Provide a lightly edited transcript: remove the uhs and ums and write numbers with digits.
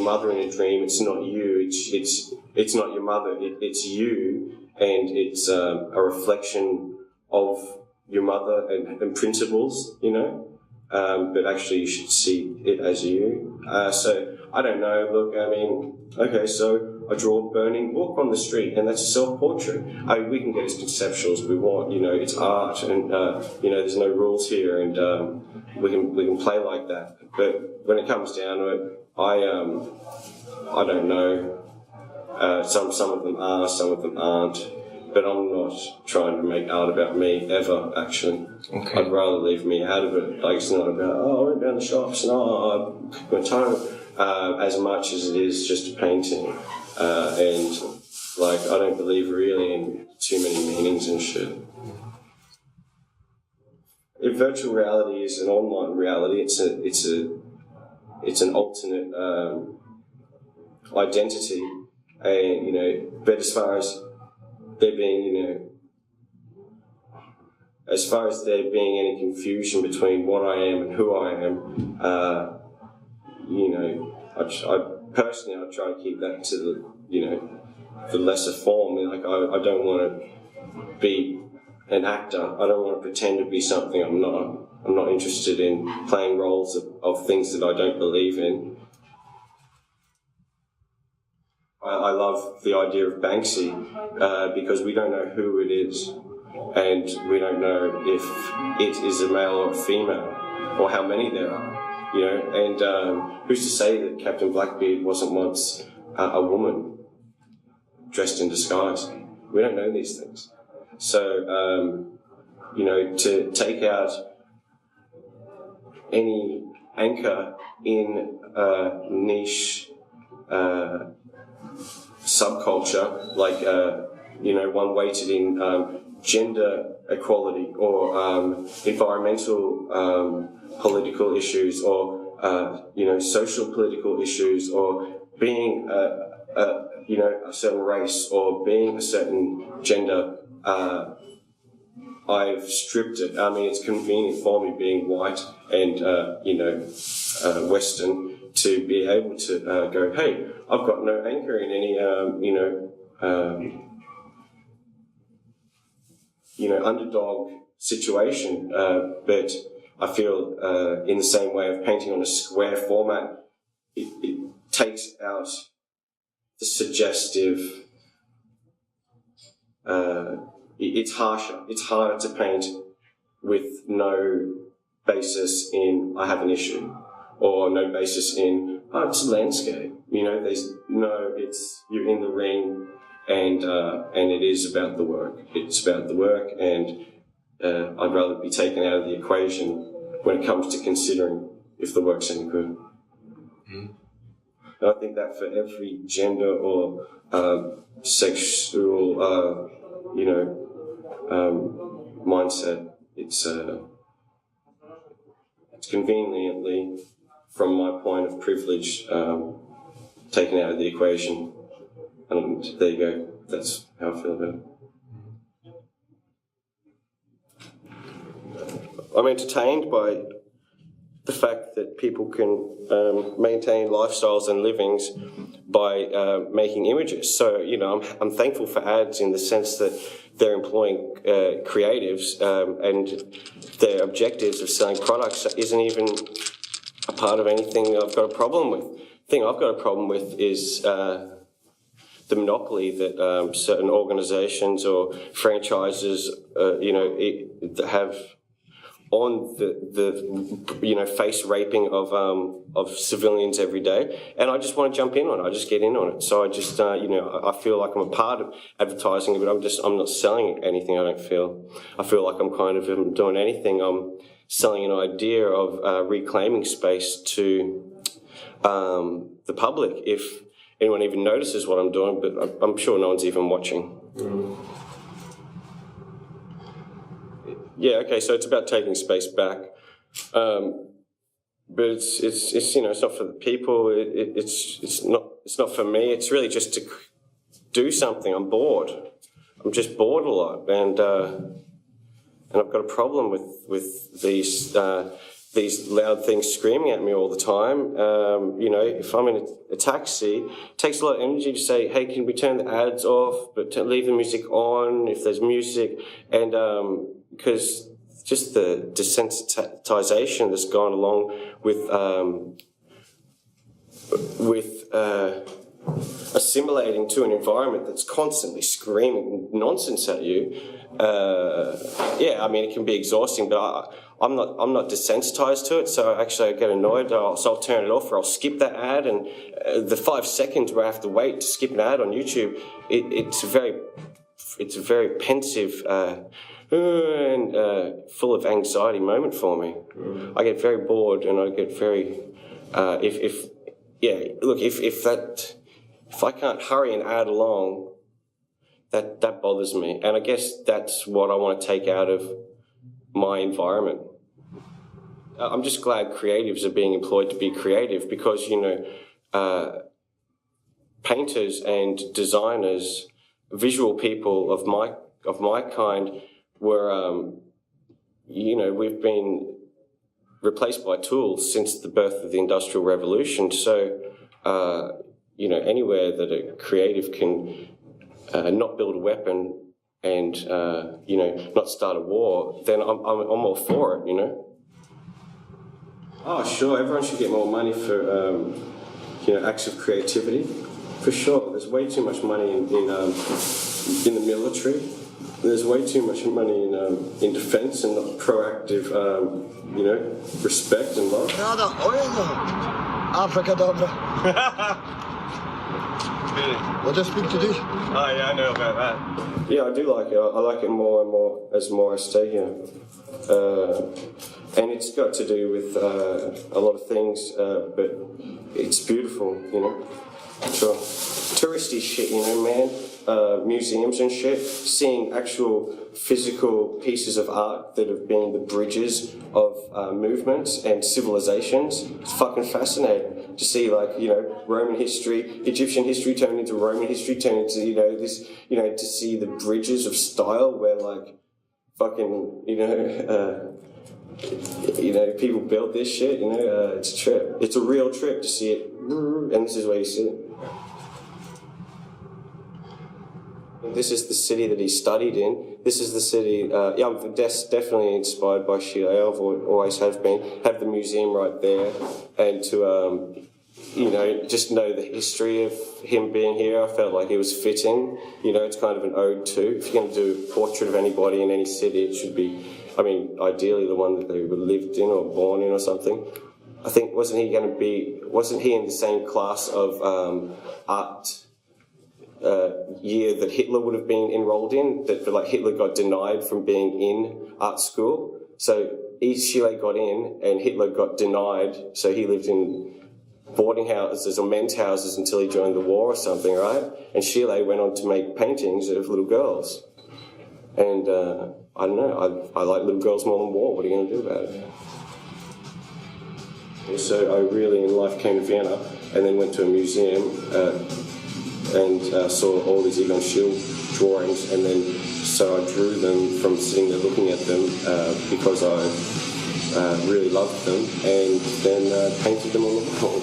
Mother in a dream, it's not you, it's not your mother, it's you, and it's a reflection of your mother and principles, you know, but actually you should see it as you. So, I don't know, look, I mean, okay, so I draw a burning book on the street, and that's a self-portrait. We can get as conceptual as we want, you know, it's art, and, you know, there's no rules here, and we can play like that. But when it comes down to it, I don't know. Some of them are, some of them aren't. But I'm not trying to make art about me ever. Actually, okay. I'd rather leave me out of it. Like it's not about I went down the shops and I went home. As much as it is just a painting, and like I don't believe really in too many meanings and shit. If virtual reality is an online reality, it's an alternate identity, and you know. But as far as there being, you know, as far as there being any confusion between what I am and who I am, you know, I personally I try to keep that to the, you know, the lesser form. Like I don't want to be an actor. I don't want to pretend to be something I'm not. I'm not interested in playing roles of things that I don't believe in. I love the idea of Banksy because we don't know who it is, and we don't know if it is a male or a female, or how many there are, you know. And who's to say that Captain Blackbeard wasn't once a woman dressed in disguise? We don't know these things. So, you know, to take out any anchor in a niche subculture, like, you know, one weighted in gender equality or environmental political issues or, you know, social political issues or being, you know, a certain race or being a certain gender, I've stripped it. I mean, it's convenient for me being white and, you know, Western to be able to go, hey, I've got no anchor in any, you know, underdog situation. But I feel in the same way of painting on a square format, it takes out the suggestive. It's harsher. It's harder to paint with no basis in I have an issue, or no basis in it's a landscape. You know, there's no. It's you're in the ring, and it is about the work. It's about the work, and I'd rather be taken out of the equation when it comes to considering if the work's any good. Mm. And I think that for every gender or sexual, you know. Mindset. It's conveniently, from my point of privilege, taken out of the equation, and there you go. That's how I feel about it. I'm entertained by the fact that people can maintain lifestyles and livings by making images. So, you know, I'm thankful for ads in the sense that they're employing creatives, and their objectives of selling products isn't even a part of anything I've got a problem with. The thing I've got a problem with is the monopoly that certain organisations or franchises, you know, have on the you know, face raping of civilians every day, and I just want to jump in on it. I just get in on it. So I just you know, I feel like I'm a part of advertising, but I'm not selling anything. I feel like I'm kind of doing anything. I'm selling an idea of reclaiming space to the public, if anyone even notices what I'm doing, but I'm sure no one's even watching. Yeah, okay, so it's about taking space back. But it's you know, it's not for the people. It's not for me. It's really just to do something. I'm bored. I'm just bored a lot, and I've got a problem with these loud things screaming at me all the time. You know, if I'm in a taxi, it takes a lot of energy to say, "Hey, can we turn the ads off, but leave the music on if there's music?" And because just the desensitization that's gone along with assimilating to an environment that's constantly screaming nonsense at you. Yeah, I mean, it can be exhausting, but I'm not desensitized to it. So actually, I get annoyed. So I'll turn it off, or I'll skip that ad. And the 5 seconds where I have to wait to skip an ad on YouTube, it's a very pensive and full of anxiety moment for me. I get very bored, and I get very if I can't hurry an ad along, that bothers me. And I guess that's what I want to take out of my environment. I'm just glad creatives are being employed to be creative, because, you know, painters and designers, visual people of my kind were, you know, we've been replaced by tools since the birth of the Industrial Revolution. So, you know, anywhere that a creative can not build a weapon and, you know, not start a war, then I'm all for it, you know. Oh, sure, everyone should get more money for, you know, acts of creativity, for sure. There's way too much money in the military. There's way too much money in defence and not proactive, you know, respect and love. Africa, dobra. What does speak to this? Oh yeah, I know about that. Yeah, I do like it. I like it more and more as more I stay here. And it's got to do with a lot of things, but it's beautiful, you know. Sure. Touristy shit, you know, man. Museums and shit, seeing actual physical pieces of art that have been the bridges of movements and civilizations. It's fucking fascinating to see, like, you know, Roman history, Egyptian history turned into Roman history, turned into, you know, this, you know, to see the bridges of style where, like, fucking, you know, people build this shit, you know, it's a trip. It's a real trip to see it, and this is where you see it. This is the city that he studied in. This is the city, yeah, I'm definitely inspired by Chile. I've always have been. Have the museum right there, and to, you know, just know the history of him being here. I felt like it was fitting. You know, it's kind of an ode to. If you're going to do a portrait of anybody in any city, it should be, I mean, ideally the one that they lived in or born in or something. I think, wasn't he in the same class of art year that Hitler would have been enrolled in, that like Hitler got denied from being in art school. So East Chile got in and Hitler got denied, so he lived in boarding houses or men's houses until he joined the war or something, right? And Chile went on to make paintings of little girls. And I don't know, I like little girls more than war. What are you going to do about it? And so I really in life came to Vienna and then went to a museum and saw all these Egon Schiele drawings, and then so I drew them from sitting there looking at them because I really loved them, and then painted them on the wall.